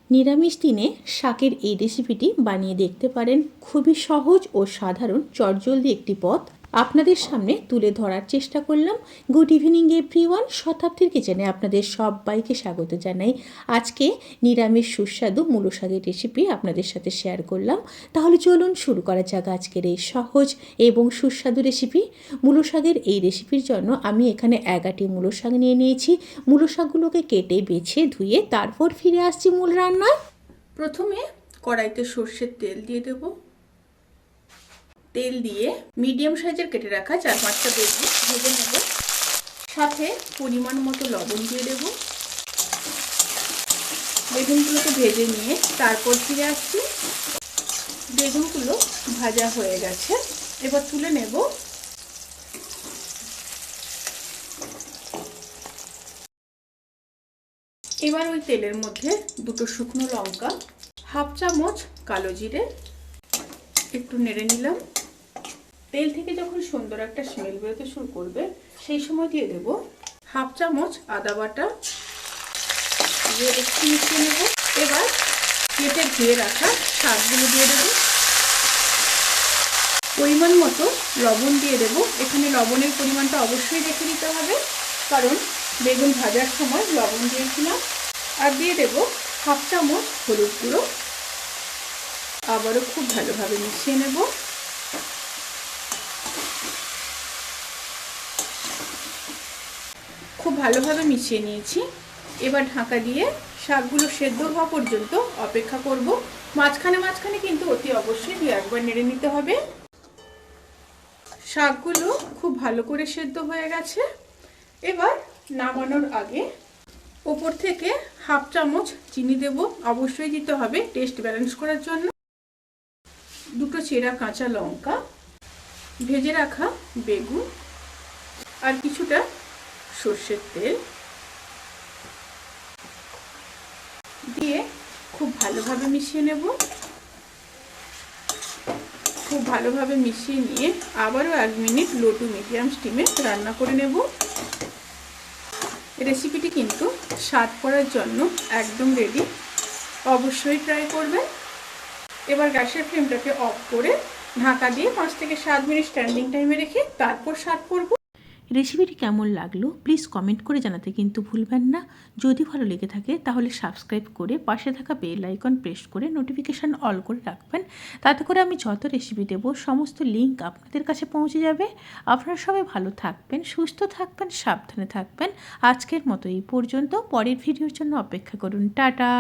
নিরামিষ দিনে শাকের এই রেসিপিটি বানিয়ে দেখতে পারেন। খুবই সহজ ও সাধারণ চটজলদি একটি পদ আপনাদের সামনে তুলে ধরার চেষ্টা করলাম। গুড ইভিনিং এভরিওয়ান, শতাব্দীর কিচেনে আপনাদের সবাইকে স্বাগত জানাই। আজকে নিরামিষ সুস্বাদু মূলো শাকের রেসিপি আপনাদের সাথে শেয়ার করলাম। তাহলে চলুন শুরু করা যাক আজকের এই সহজ এবং সুস্বাদু রেসিপি। মূলো শাকের এই রেসিপির জন্য আমি এখানে 11টি মূলো শাক নিয়ে নিয়েছি। মূলো শাকগুলোকে কেটে বেছে ধুয়ে তারপর ফিরে আসছি মূল রান্নায়। প্রথমে কড়াইতে সর্ষের তেল দিয়ে দেব। তেল দিয়ে মিডিয়াম সাইজের কেটে রাখা 4-5টা বেগুন ভেজে নেব। সাথে পরিমাণ মতো লবণ দিয়ে দেব। বেগুনগুলোকে ভেজে নিয়ে তারপর ফিরে আসছি। বেগুনগুলো ভাজা হয়ে গেছে, এবার তুলে নেব। এবার ওই তেলের মধ্যে 2টো শুকনো লঙ্কা, 1/2 চামচ কালো জিরে একটু নেড়ে নিলাম। তেল থেকে যখন সুন্দর একটা স্মেল বেরোতে শুরু করবে সেই সময় দিয়ে দেব 1/2 চামচ আদা বাটা, দিয়ে একটু মিশিয়ে নেব। এবার কেটে ধুয়ে রাখা শাকগুলো দিয়ে দেব। পরিমাণ মতো লবণ দিয়ে দেব। এখানে লবণের পরিমাণটা অবশ্যই দেখে নিতে হবে, কারণ বেগুন ভাজার সময় লবণ দিয়েছিলাম। আর দিয়ে দেব 1/2 চামচ হলুদ গুঁড়ো। আবারও খুব ভালোভাবে মিশিয়ে নেব। খুব ভালোভাবে মিশিয়ে নিয়েছি। এবার ঢাকা দিয়ে শাকগুলো সেদ্ধ হওয়া পর্যন্ত অপেক্ষা করব। মাঝখানে মাঝখানে কিন্তু অতি অবশ্যই 2-1 নেড়ে নিতে হবে। শাকগুলো খুব ভালো করে সেদ্ধ হয়ে গেছে। এবার নামানোর আগে ওপর থেকে 1/2 চামচ চিনি দেব। অবশ্যই দিতে হবে টেস্ট ব্যালেন্স করার জন্য। 2টো চেরা কাঁচা লঙ্কা, ভেজে রাখা বেগুন আর কিছুটা সর্ষের তেল দিয়ে খুব ভালোভাবে মিশিয়ে নেব। খুব ভালোভাবে মিশিয়ে নিয়ে আবারও 1 মিনিট লো টু মিডিয়াম স্টিমে রান্না করে নেব। রেসিপিটি কিন্তু স্বাদ করার জন্য একদম রেডি, অবশ্যই ট্রাই করবেন। এবার গ্যাসের ফ্লেমটাকে অফ করে ঢাকা দিয়ে 5 থেকে 7 মিনিট স্ট্যান্ডিং টাইমে রেখে তারপর সার্ভ করব। রেসিপিটি কেমন লাগলো প্লিজ কমেন্ট করে জানাতে কিন্তু ভুলবেন না। যদি ভালো লেগে থাকে তাহলে সাবস্ক্রাইব করে পাশে থাকা বেল আইকন প্রেস করে নোটিফিকেশান অল করে রাখবেন। তাতে করে আমি যত রেসিপি দেব সমস্ত লিঙ্ক আপনাদের কাছে পৌঁছে যাবে। আপনারা সবাই ভালো থাকবেন, সুস্থ থাকবেন, সাবধানে থাকবেন। আজকের মতো এই পর্যন্ত। পরের ভিডিওর জন্য অপেক্ষা করুন। টাটা।